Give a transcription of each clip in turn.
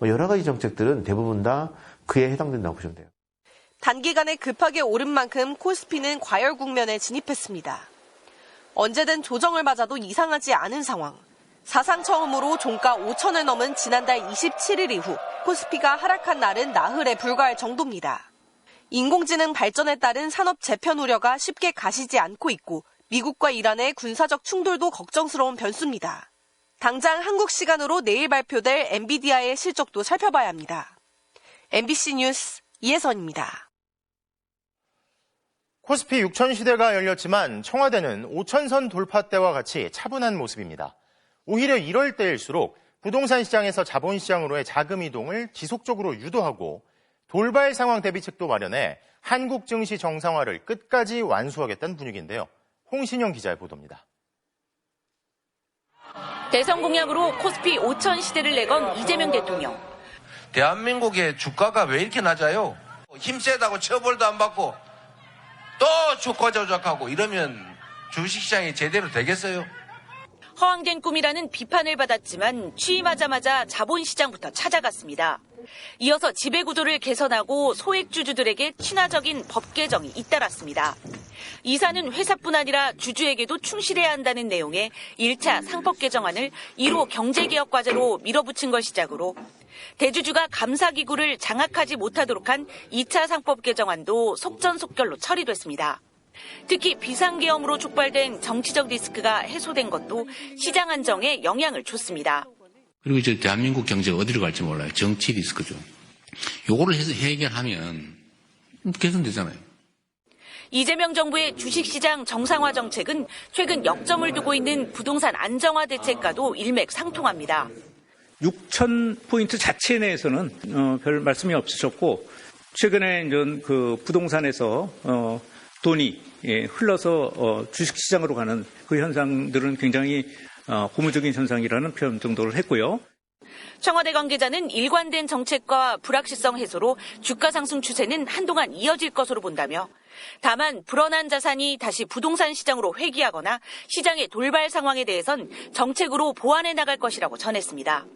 여러 가지 정책들은 대부분 다 그에 해당된다고 보시면 돼요. 단기간에 급하게 오른 만큼 코스피는 과열 국면에 진입했습니다. 언제든 조정을 맞아도 이상하지 않은 상황. 사상 처음으로 종가 5천을 넘은 지난달 27일 이후 코스피가 하락한 날은 나흘에 불과할 정도입니다. 인공지능 발전에 따른 산업 재편 우려가 쉽게 가시지 않고 있고 미국과 이란의 군사적 충돌도 걱정스러운 변수입니다. 당장 한국 시간으로 내일 발표될 엔비디아의 실적도 살펴봐야 합니다. MBC 뉴스 이혜선입니다. 코스피 6천 시대가 열렸지만 청와대는 5천선 돌파 때와 같이 차분한 모습입니다. 오히려 이럴 때일수록 부동산 시장에서 자본시장으로의 자금 이동을 지속적으로 유도하고 돌발 상황 대비책도 마련해 한국 증시 정상화를 끝까지 완수하겠다는 분위기인데요. 홍신영 기자의 보도입니다. 대선 공약으로 코스피 5천 시대를 내건 이재명 대통령. 대한민국의 주가가 왜 이렇게 낮아요? 힘세다고 처벌도 안 받고 또 주가 조작하고 이러면 주식시장이 제대로 되겠어요? 허황된 꿈이라는 비판을 받았지만 취임하자마자 자본시장부터 찾아갔습니다. 이어서 지배구조를 개선하고 소액주주들에게 친화적인 법 개정이 잇따랐습니다. 이사는 회사뿐 아니라 주주에게도 충실해야 한다는 내용의 1차 상법 개정안을 1호 경제개혁 과제로 밀어붙인 걸 시작으로 대주주가 감사기구를 장악하지 못하도록 한 2차 상법 개정안도 속전속결로 처리됐습니다. 특히 비상계엄으로 촉발된 정치적 리스크가 해소된 것도 시장 안정에 영향을 줬습니다. 그리고 이제 대한민국 경제가 어디로 갈지 몰라요. 정치 리스크죠. 요거를 해서 해결하면 개선되잖아요. 이재명 정부의 주식시장 정상화 정책은 최근 역점을 두고 있는 부동산 안정화 대책과도 일맥상통합니다. 6,000포인트 자체 내에서는 별 말씀이 없으셨고 최근에 그 부동산에서 돈이 흘러서 주식시장으로 가는 그 현상들은 굉장히 고무적인 현상이라는 표현 정도를 했고요. 청와대 관계자는 일관된 정책과 불확실성 해소로 주가 상승 추세는 한동안 이어질 것으로 본다며 다만 불어난 자산이 다시 부동산 시장으로 회귀하거나 시장의 돌발 상황에 대해선 정책으로 보완해 나갈 것이라고 전했습니다.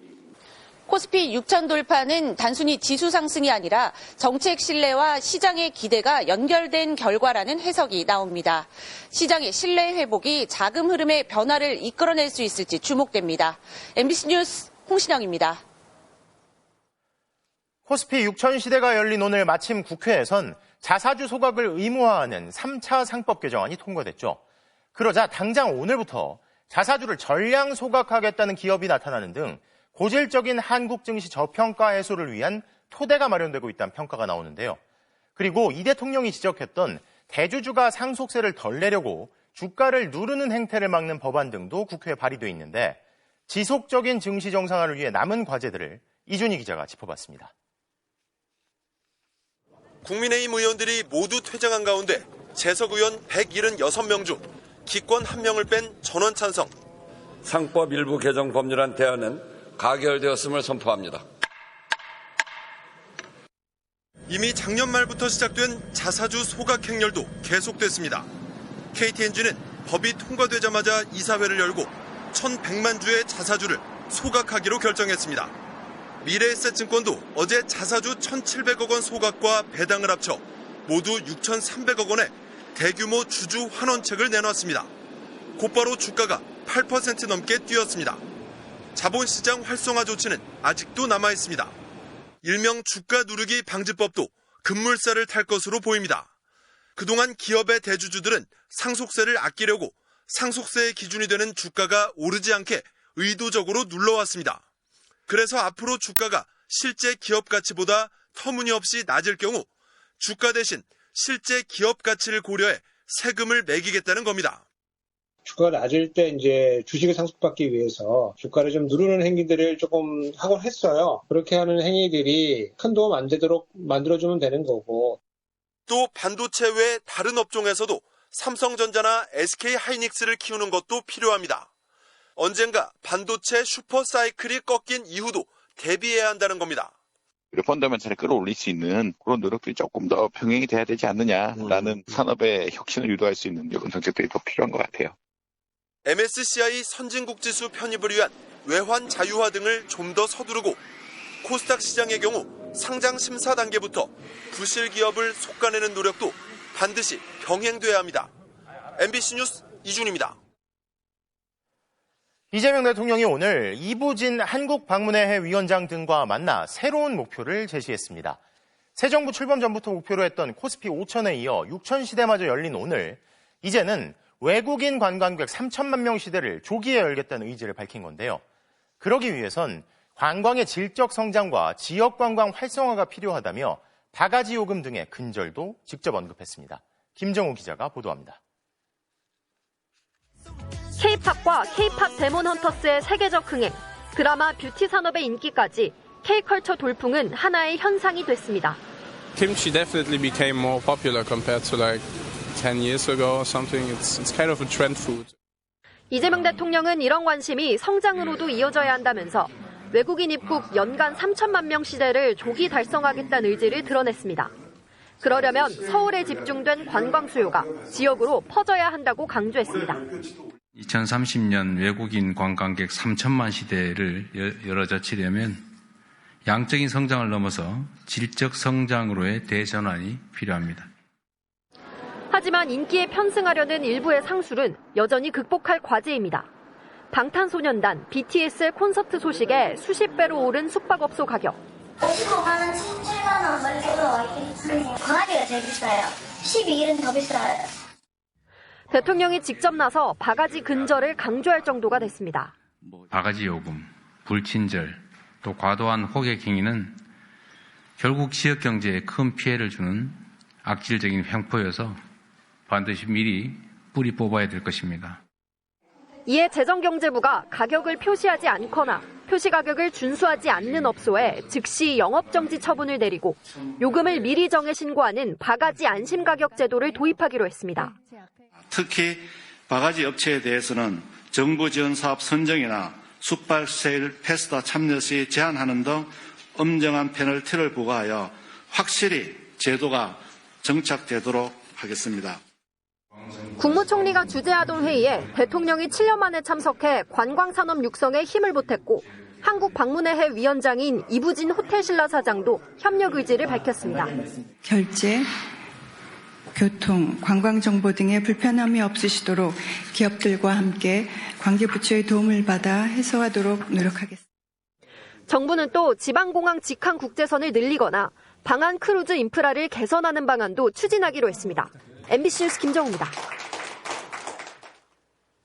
코스피 6천 돌파는 단순히 지수 상승이 아니라 정책 신뢰와 시장의 기대가 연결된 결과라는 해석이 나옵니다. 시장의 신뢰 회복이 자금 흐름의 변화를 이끌어낼 수 있을지 주목됩니다. MBC 뉴스 홍신영입니다. 코스피 6천 시대가 열린 오늘 마침 국회에선 자사주 소각을 의무화하는 3차 상법 개정안이 통과됐죠. 그러자 당장 오늘부터 자사주를 전량 소각하겠다는 기업이 나타나는 등 고질적인 한국 증시 저평가 해소를 위한 토대가 마련되고 있다는 평가가 나오는데요. 그리고 이 대통령이 지적했던 대주주가 상속세를 덜 내려고 주가를 누르는 행태를 막는 법안 등도 국회에 발의돼 있는데 지속적인 증시 정상화를 위해 남은 과제들을 이준희 기자가 짚어봤습니다. 국민의힘 의원들이 모두 퇴장한 가운데 재석 의원 176명 중 기권 1명을 뺀 전원 찬성. 상법 일부 개정 법률안 대안은 가결되었음을 선포합니다. 이미 작년 말부터 시작된 자사주 소각 행렬도 계속됐습니다. KTNG는 법이 통과되자마자 이사회를 열고 1,100만 주의 자사주를 소각하기로 결정했습니다. 미래에셋증권도 어제 자사주 1,700억 원 소각과 배당을 합쳐 모두 6,300억 원의 대규모 주주 환원책을 내놨습니다. 곧바로 주가가 8% 넘게 뛰었습니다. 자본시장 활성화 조치는 아직도 남아있습니다. 일명 주가 누르기 방지법도 급물살을 탈 것으로 보입니다. 그동안 기업의 대주주들은 상속세를 아끼려고 상속세의 기준이 되는 주가가 오르지 않게 의도적으로 눌러왔습니다. 그래서 앞으로 주가가 실제 기업 가치보다 터무니없이 낮을 경우 주가 대신 실제 기업 가치를 고려해 세금을 매기겠다는 겁니다. 주가가 낮을 때 이제 주식을 상속받기 위해서 주가를 좀 누르는 행위들을 조금 하곤 했어요. 그렇게 하는 행위들이 큰 도움 안 되도록 만들어주면 되는 거고. 또 반도체 외 다른 업종에서도 삼성전자나 SK하이닉스를 키우는 것도 필요합니다. 언젠가 반도체 슈퍼사이클이 꺾인 이후도 대비해야 한다는 겁니다. 펀더멘탈을 끌어올릴 수 있는 그런 노력들이 조금 더 병행이 돼야 되지 않느냐라는 산업의 혁신을 유도할 수 있는 이런 정책들이 더 필요한 것 같아요. MSCI 선진국 지수 편입을 위한 외환 자유화 등을 좀 더 서두르고 코스닥 시장의 경우 상장 심사 단계부터 부실 기업을 속아내는 노력도 반드시 병행돼야 합니다. MBC 뉴스 이준입니다. 이재명 대통령이 오늘 이부진 한국방문회 위원장 등과 만나 새로운 목표를 제시했습니다. 새 정부 출범 전부터 목표로 했던 코스피 5천에 이어 6천 시대마저 열린 오늘, 이제는 외국인 관광객 3천만 명 시대를 조기에 열겠다는 의지를 밝힌 건데요. 그러기 위해선 관광의 질적 성장과 지역 관광 활성화가 필요하다며 바가지 요금 등의 근절도 직접 언급했습니다. 김정우 기자가 보도합니다. K-팝과 K-팝 데몬 헌터스의 세계적 흥행, 드라마 뷰티 산업의 인기까지 K-컬처 돌풍은 하나의 현상이 됐습니다. Kimchi definitely became more popular compared to like 10 years ago or something. It's kind of a trend food. 이재명 대통령은 이런 관심이 성장으로도 이어져야 한다면서 외국인 입국 연간 3천만 명 시대를 조기 달성하겠다는 의지를 드러냈습니다. 그러려면 서울에 집중된 관광 수요가 지역으로 퍼져야 한다고 강조했습니다. 2030년 외국인 관광객 3천만 시대를 열어젖히려면 양적인 성장을 넘어서 질적 성장으로의 대전환이 필요합니다. 하지만 인기에 편승하려는 일부의 상술은 여전히 극복할 과제입니다. 방탄소년단 BTS의 콘서트 소식에 수십 배로 오른 숙박업소 가격. 55만 원, 17만 원 멀리서 바가지가 제일 비싸요. 12일은 더 비싸요. 대통령이 직접 나서 바가지 근절을 강조할 정도가 됐습니다. 바가지 요금, 불친절, 또 과도한 호객 행위는 결국 지역 경제에 큰 피해를 주는 악질적인 횡포여서 반드시 미리 뿌리 뽑아야 될 것입니다. 이에 재정경제부가 가격을 표시하지 않거나 표시 가격을 준수하지 않는 업소에 즉시 영업정지 처분을 내리고 요금을 미리 정해 신고하는 바가지 안심가격 제도를 도입하기로 했습니다. 특히 바가지 업체에 대해서는 정부 지원 사업 선정이나 숙박 세일 패스타 참여 시 제한하는 등 엄정한 페널티를 부과하여 확실히 제도가 정착되도록 하겠습니다. 국무총리가 주재하던 회의에 대통령이 7년 만에 참석해 관광산업 육성에 힘을 보탰고 한국방문회 위원장인 이부진 호텔신라 사장도 협력 의지를 밝혔습니다. 결제, 교통, 관광정보 등의 불편함이 없으시도록 기업들과 함께 관계부처의 도움을 받아 해소하도록 노력하겠습니다. 정부는 또 지방공항 직항 국제선을 늘리거나 방한 크루즈 인프라를 개선하는 방안도 추진하기로 했습니다. MBC 뉴스 김정우입니다.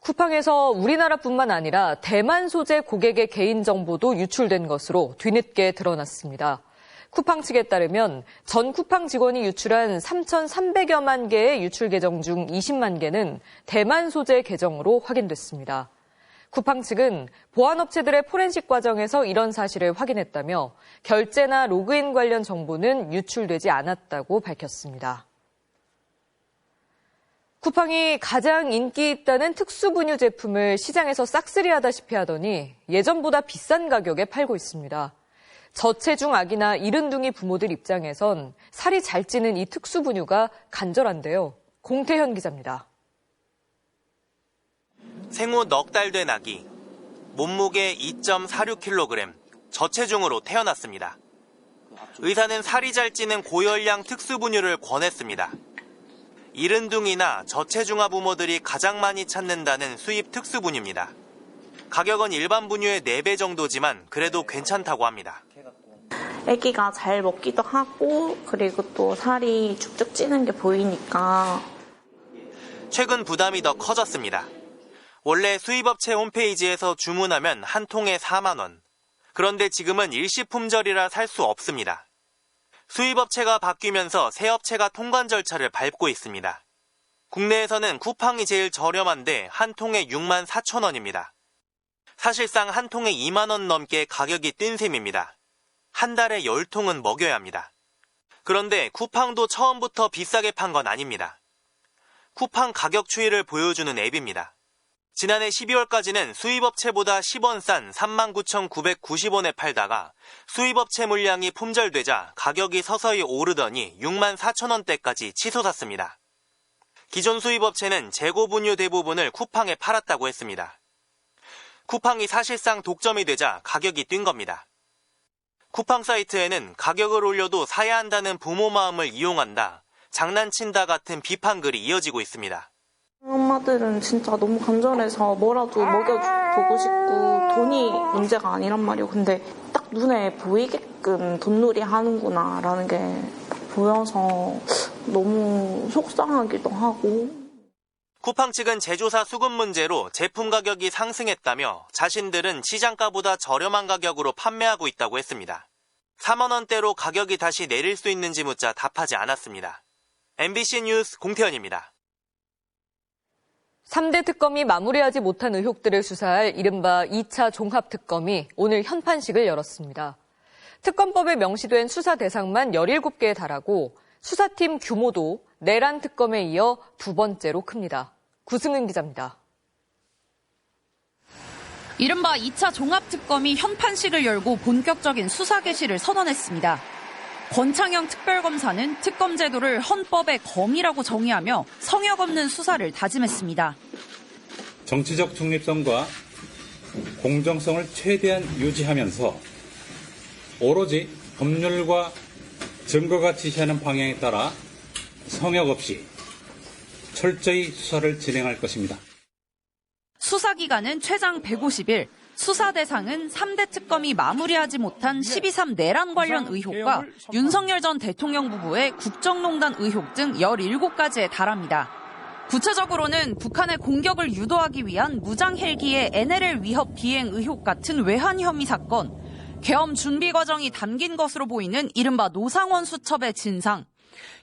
쿠팡에서 우리나라뿐만 아니라 대만 소재 고객의 개인정보도 유출된 것으로 뒤늦게 드러났습니다. 쿠팡 측에 따르면 전 쿠팡 직원이 유출한 3,300여만 개의 유출 계정 중 20만 개는 대만 소재 계정으로 확인됐습니다. 쿠팡 측은 보안업체들의 포렌식 과정에서 이런 사실을 확인했다며 결제나 로그인 관련 정보는 유출되지 않았다고 밝혔습니다. 쿠팡이 가장 인기 있다는 특수분유 제품을 시장에서 싹쓸이하다시피 하더니 예전보다 비싼 가격에 팔고 있습니다. 저체중 아기나 이른둥이 부모들 입장에선 살이 잘 찌는 이 특수분유가 간절한데요. 공태현 기자입니다. 생후 넉 달 된 아기, 몸무게 2.46kg, 저체중으로 태어났습니다. 의사는 살이 잘 찌는 고열량 특수분유를 권했습니다. 이른둥이나 저체중아 부모들이 가장 많이 찾는다는 수입 특수분유입니다. 가격은 일반 분유의 4배 정도지만 그래도 괜찮다고 합니다. 아기가 잘 먹기도 하고 그리고 또 살이 쭉쭉 찌는 게 보이니까. 최근 부담이 더 커졌습니다. 원래 수입업체 홈페이지에서 주문하면 한 통에 4만 원. 그런데 지금은 일시품절이라 살 수 없습니다. 수입업체가 바뀌면서 새 업체가 통관 절차를 밟고 있습니다. 국내에서는 쿠팡이 제일 저렴한데 한 통에 6만 4천 원입니다. 사실상 한 통에 2만 원 넘게 가격이 뛴 셈입니다. 한 달에 10통은 먹여야 합니다. 그런데 쿠팡도 처음부터 비싸게 판 건 아닙니다. 쿠팡 가격 추이를 보여주는 앱입니다. 지난해 12월까지는 수입업체보다 10원 싼 39,990원에 팔다가 수입업체 물량이 품절되자 가격이 서서히 오르더니 6만 4천 원대까지 치솟았습니다. 기존 수입업체는 재고 분유 대부분을 쿠팡에 팔았다고 했습니다. 쿠팡이 사실상 독점이 되자 가격이 뛴 겁니다. 쿠팡 사이트에는 가격을 올려도 사야 한다는 부모 마음을 이용한다, 장난친다 같은 비판글이 이어지고 있습니다. 엄마들은 진짜 너무 간절해서 뭐라도 먹여보고 싶고 돈이 문제가 아니란 말이에요. 근데 딱 눈에 보이게끔 돈놀이 하는구나라는 게 보여서 너무 속상하기도 하고. 쿠팡 측은 제조사 수급 문제로 제품 가격이 상승했다며 자신들은 시장가보다 저렴한 가격으로 판매하고 있다고 했습니다. 4만 원대로 가격이 다시 내릴 수 있는지 묻자 답하지 않았습니다. MBC 뉴스 공태현입니다. 3대 특검이 마무리하지 못한 의혹들을 수사할 이른바 2차 종합특검이 오늘 현판식을 열었습니다. 특검법에 명시된 수사 대상만 17개에 달하고 수사팀 규모도 내란 특검에 이어 두 번째로 큽니다. 구승은 기자입니다. 이른바 2차 종합특검이 현판식을 열고 본격적인 수사 개시를 선언했습니다. 권창형 특별검사는 특검 제도를 헌법의 검이라고 정의하며 성역 없는 수사를 다짐했습니다. 정치적 중립성과 공정성을 최대한 유지하면서 오로지 법률과 증거가 지시하는 방향에 따라 성역 없이 철저히 수사를 진행할 것입니다. 수사 기간은 최장 150일, 수사 대상은 3대 특검이 마무리하지 못한 12.3 내란 관련 의혹과 윤석열 전 대통령 부부의 국정농단 의혹 등 17가지에 달합니다. 구체적으로는 북한의 공격을 유도하기 위한 무장 헬기의 NLL 위협 비행 의혹 같은 외환 혐의 사건, 계엄 준비 과정이 담긴 것으로 보이는 이른바 노상원 수첩의 진상,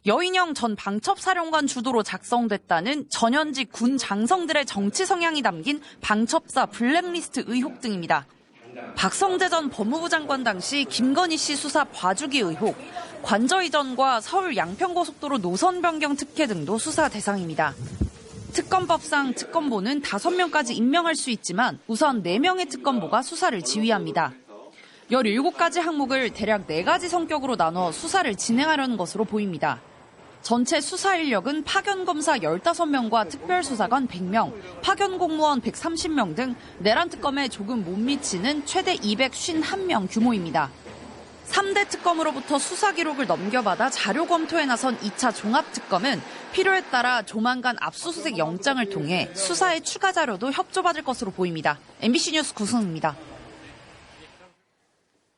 여인영 전 방첩사령관 주도로 작성됐다는 전현직 군 장성들의 정치 성향이 담긴 방첩사 블랙리스트 의혹 등입니다. 박성재 전 법무부 장관 당시 김건희 씨 수사 봐주기 의혹, 관저 이전과 서울 양평고속도로 노선 변경 특혜 등도 수사 대상입니다. 특검법상 특검보는 5명까지 임명할 수 있지만 우선 4명의 특검보가 수사를 지휘합니다. 17가지 항목을 대략 4가지 성격으로 나눠 수사를 진행하려는 것으로 보입니다. 전체 수사 인력은 파견검사 15명과 특별수사관 100명, 파견공무원 130명 등 내란 특검에 조금 못 미치는 최대 251명 규모입니다. 3대 특검으로부터 수사 기록을 넘겨받아 자료 검토에 나선 2차 종합특검은 필요에 따라 조만간 압수수색 영장을 통해 수사의 추가 자료도 협조받을 것으로 보입니다. MBC 뉴스 구승입니다.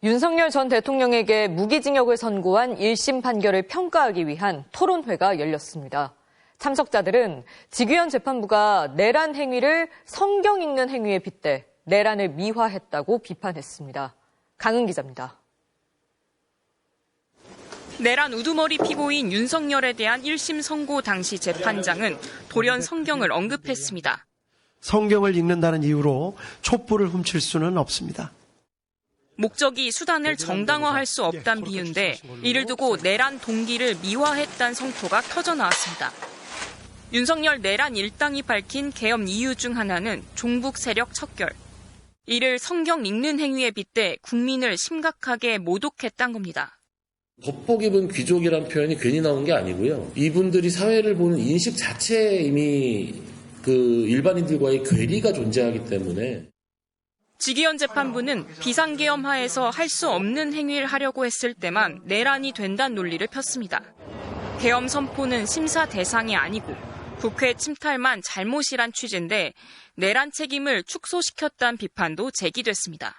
윤석열 전 대통령에게 무기징역을 선고한 1심 판결을 평가하기 위한 토론회가 열렸습니다. 참석자들은 지규현 재판부가 내란 행위를 성경 읽는 행위에 빗대 내란을 미화했다고 비판했습니다. 강은 기자입니다. 내란 우두머리 피고인 윤석열에 대한 1심 선고 당시 재판장은 돌연 성경을 언급했습니다. 성경을 읽는다는 이유로 촛불을 훔칠 수는 없습니다. 목적이 수단을 정당화할 수 없단 비유인데 이를 두고 내란 동기를 미화했다는 성토가 터져나왔습니다. 윤석열 내란 일당이 밝힌 계엄 이유 중 하나는 종북 세력 척결. 이를 성경 읽는 행위에 빗대 국민을 심각하게 모독했다는 겁니다. 겉복 입은 귀족이란 표현이 괜히 나온 게 아니고요. 이분들이 사회를 보는 인식 자체에 이미 일반인들과의 괴리가 존재하기 때문에 지기현 재판부는 비상계엄 하에서 할 수 없는 행위를 하려고 했을 때만 내란이 된다는 논리를 폈습니다. 계엄 선포는 심사 대상이 아니고 국회 침탈만 잘못이란 취지인데 내란 책임을 축소시켰다는 비판도 제기됐습니다.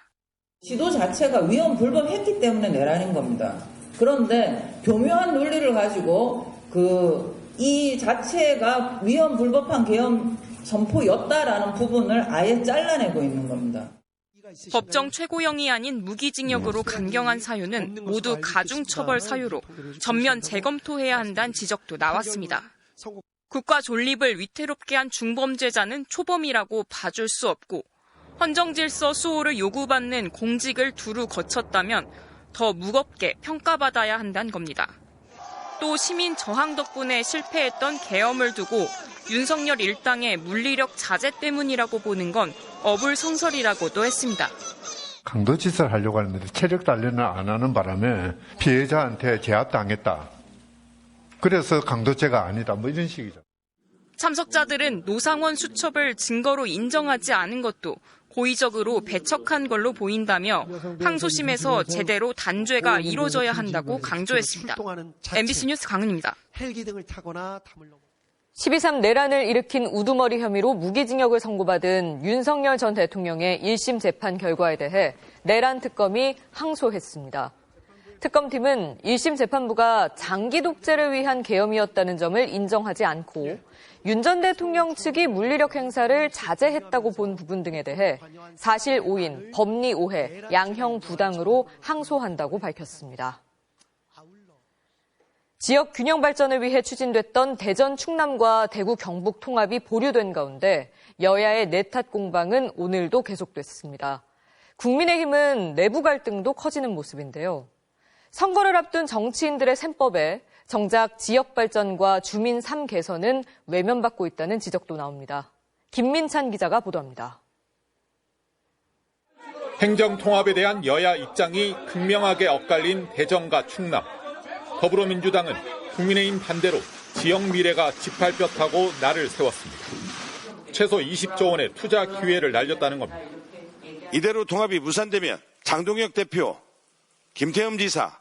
지도 자체가 위헌불법했기 때문에 내란인 겁니다. 그런데 교묘한 논리를 가지고 이 자체가 위헌불법한 계엄 선포였다라는 부분을 아예 잘라내고 있는 겁니다. 법정 최고형이 아닌 무기징역으로 강경한 사유는 모두 가중처벌 사유로 전면 재검토해야 한다는 지적도 나왔습니다. 국가 존립을 위태롭게 한 중범죄자는 초범이라고 봐줄 수 없고 헌정질서 수호를 요구받는 공직을 두루 거쳤다면 더 무겁게 평가받아야 한다는 겁니다. 또 시민 저항 덕분에 실패했던 계엄을 두고 윤석열 일당의 물리력 자제 때문이라고 보는 건 어불성설이라고도 했습니다. 강도짓을 하려고 하는데 체력 단련을 안 하는 바람에 피해자한테 제압당했다. 그래서 강도죄가 아니다. 이런 식이죠. 참석자들은 노상원 수첩을 증거로 인정하지 않은 것도 고의적으로 배척한 걸로 보인다며 항소심에서 제대로 단죄가 이뤄져야 한다고 강조했습니다. MBC 뉴스 강은입니다. 12.3 내란을 일으킨 우두머리 혐의로 무기징역을 선고받은 윤석열 전 대통령의 1심 재판 결과에 대해 내란 특검이 항소했습니다. 특검팀은 1심 재판부가 장기 독재를 위한 계엄이었다는 점을 인정하지 않고 윤 전 대통령 측이 물리력 행사를 자제했다고 본 부분 등에 대해 사실 오인, 법리 오해, 양형 부당으로 항소한다고 밝혔습니다. 지역 균형 발전을 위해 추진됐던 대전 충남과 대구 경북 통합이 보류된 가운데 여야의 내탓 공방은 오늘도 계속됐습니다. 국민의힘은 내부 갈등도 커지는 모습인데요. 선거를 앞둔 정치인들의 셈법에 정작 지역 발전과 주민 삶 개선은 외면받고 있다는 지적도 나옵니다. 김민찬 기자가 보도합니다. 행정통합에 대한 여야 입장이 극명하게 엇갈린 대전과 충남. 더불어민주당은 국민의힘 반대로 지역 미래가 짓밟혀 타고 날을 세웠습니다. 최소 20조 원의 투자 기회를 날렸다는 겁니다. 이대로 통합이 무산되면 장동혁 대표, 김태흠 지사,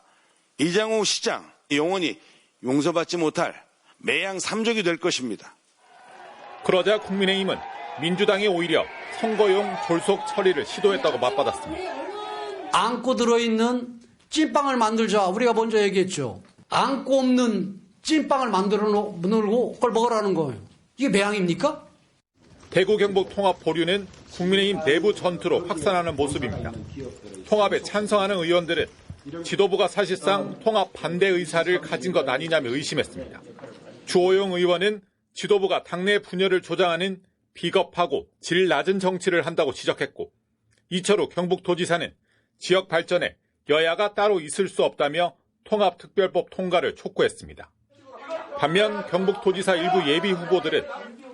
이장우 시장 영원히 용서받지 못할 매양 삼족이 될 것입니다. 그러자 국민의힘은 민주당이 오히려 선거용 졸속 처리를 시도했다고 맞받았습니다. 안고 들어있는 찐빵을 만들자 우리가 먼저 얘기했죠. 안고 없는 찐빵을 만들어 놓고 그걸 먹으라는 거예요. 이게 매양입니까? 대구 경북 통합 보류는 국민의힘 내부 전투로 확산하는 모습입니다. 통합에 찬성하는 의원들은 지도부가 사실상 통합 반대 의사를 가진 것 아니냐며 의심했습니다. 주호영 의원은 지도부가 당내 분열을 조장하는 비겁하고 질 낮은 정치를 한다고 지적했고, 이철우 경북도지사는 지역 발전에 여야가 따로 있을 수 없다며 통합특별법 통과를 촉구했습니다. 반면 경북도지사 일부 예비 후보들은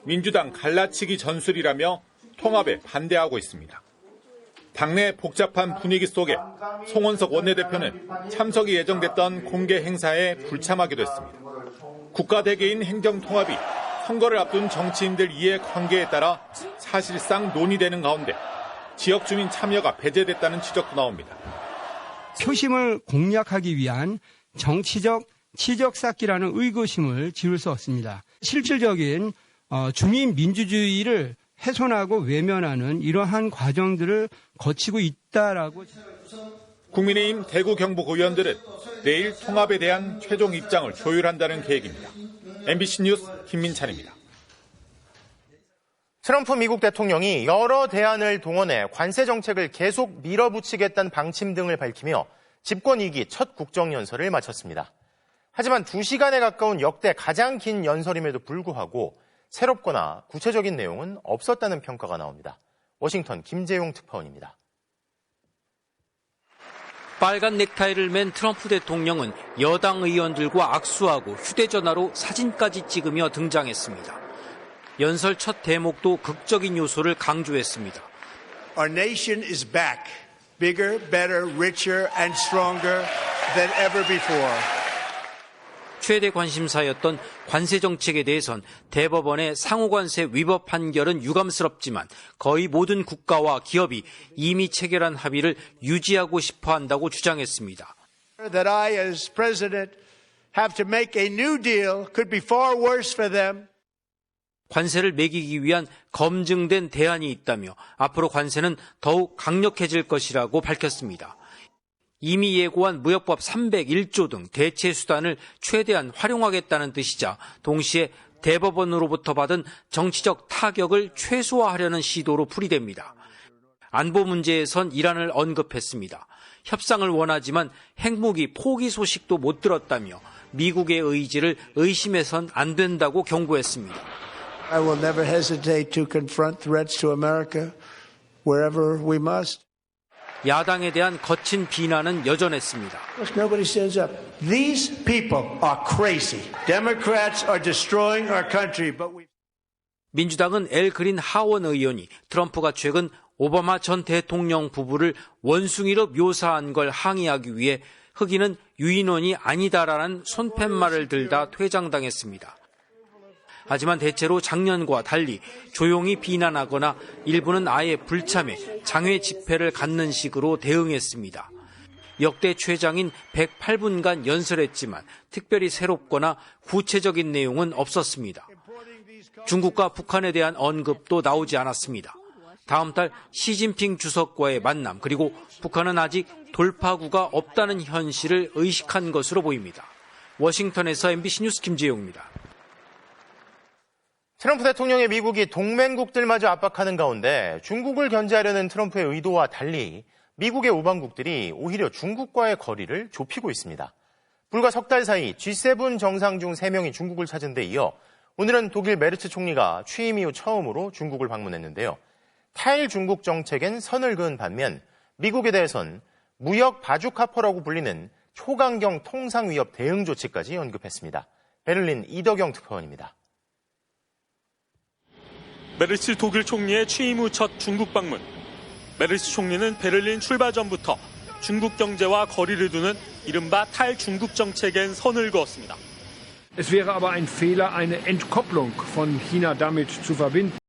민주당 갈라치기 전술이라며 통합에 반대하고 있습니다. 당내 복잡한 분위기 속에 송원석 원내대표는 참석이 예정됐던 공개 행사에 불참하기도 했습니다. 국가대개인 행정통합이 선거를 앞둔 정치인들 이해관계에 따라 사실상 논의되는 가운데 지역 주민 참여가 배제됐다는 지적도 나옵니다. 표심을 공략하기 위한 정치적 치적 쌓기라는 의구심을 지울 수 없습니다. 실질적인 주민 민주주의를 훼손하고 외면하는 이러한 과정들을 거치고 있다라고. 국민의힘 대구 경북 의원들은 내일 통합에 대한 최종 입장을 조율한다는 계획입니다. MBC 뉴스 김민찬입니다. 트럼프 미국 대통령이 여러 대안을 동원해 관세 정책을 계속 밀어붙이겠다는 방침 등을 밝히며 집권 2기 첫 국정연설을 마쳤습니다. 하지만 2시간에 가까운 역대 가장 긴 연설임에도 불구하고 새롭거나 구체적인 내용은 없었다는 평가가 나옵니다. 워싱턴 김재용 특파원입니다. 빨간 넥타이를 맨 트럼프 대통령은 여당 의원들과 악수하고 휴대전화로 사진까지 찍으며 등장했습니다. 연설 첫 대목도 극적인 요소를 강조했습니다. Our nation is back, bigger, better, richer and stronger than ever before. 최대 관심사였던 관세 정책에 대해선 대법원의 상호관세 위법 판결은 유감스럽지만 거의 모든 국가와 기업이 이미 체결한 합의를 유지하고 싶어 한다고 주장했습니다. That I as president have to make a new deal could be far worse for them. 관세를 매기기 위한 검증된 대안이 있다며 앞으로 관세는 더욱 강력해질 것이라고 밝혔습니다. 이미 예고한 무역법 301조 등 대체 수단을 최대한 활용하겠다는 뜻이자 동시에 대법원으로부터 받은 정치적 타격을 최소화하려는 시도로 풀이됩니다. 안보 문제에선 이란을 언급했습니다. 협상을 원하지만 핵무기 포기 소식도 못 들었다며 미국의 의지를 의심해선 안 된다고 경고했습니다. I will never hesitate to confront threats to America wherever we must. 야당에 대한 거친 비난은 여전했습니다. Nobody stands up. These people are crazy. Democrats are destroying our country, but we. 민주당은 엘 그린 하원 의원이 트럼프가 최근 오바마 전 대통령 부부를 원숭이로 묘사한 걸 항의하기 위해 흑인은 유인원이 아니다라는 손팻말을 들다 퇴장당했습니다. 하지만 대체로 작년과 달리 조용히 비난하거나 일부는 아예 불참해 장외 집회를 갖는 식으로 대응했습니다. 역대 최장인 108분간 연설했지만 특별히 새롭거나 구체적인 내용은 없었습니다. 중국과 북한에 대한 언급도 나오지 않았습니다. 다음 달 시진핑 주석과의 만남, 그리고 북한은 아직 돌파구가 없다는 현실을 의식한 것으로 보입니다. 워싱턴에서 MBC 뉴스 김재용입니다. 트럼프 대통령의 미국이 동맹국들마저 압박하는 가운데 중국을 견제하려는 트럼프의 의도와 달리 미국의 우방국들이 오히려 중국과의 거리를 좁히고 있습니다. 불과 석 달 사이 G7 정상 중 3명이 중국을 찾은 데 이어 오늘은 독일 메르츠 총리가 취임 이후 처음으로 중국을 방문했는데요. 타일 중국 정책엔 선을 그은 반면 미국에 대해선 무역 바주카포라고 불리는 초강경 통상 위협 대응 조치까지 언급했습니다. 베를린 이덕영 특파원입니다. 메르츠 독일 총리의 취임 후 첫 중국 방문. 메르츠 총리는 베를린 출발 전부터 중국 경제와 거리를 두는 이른바 탈중국 정책엔 선을 그었습니다. Es wäre aber ein Fehler, eine Entkopplung von China damit zu verbinden.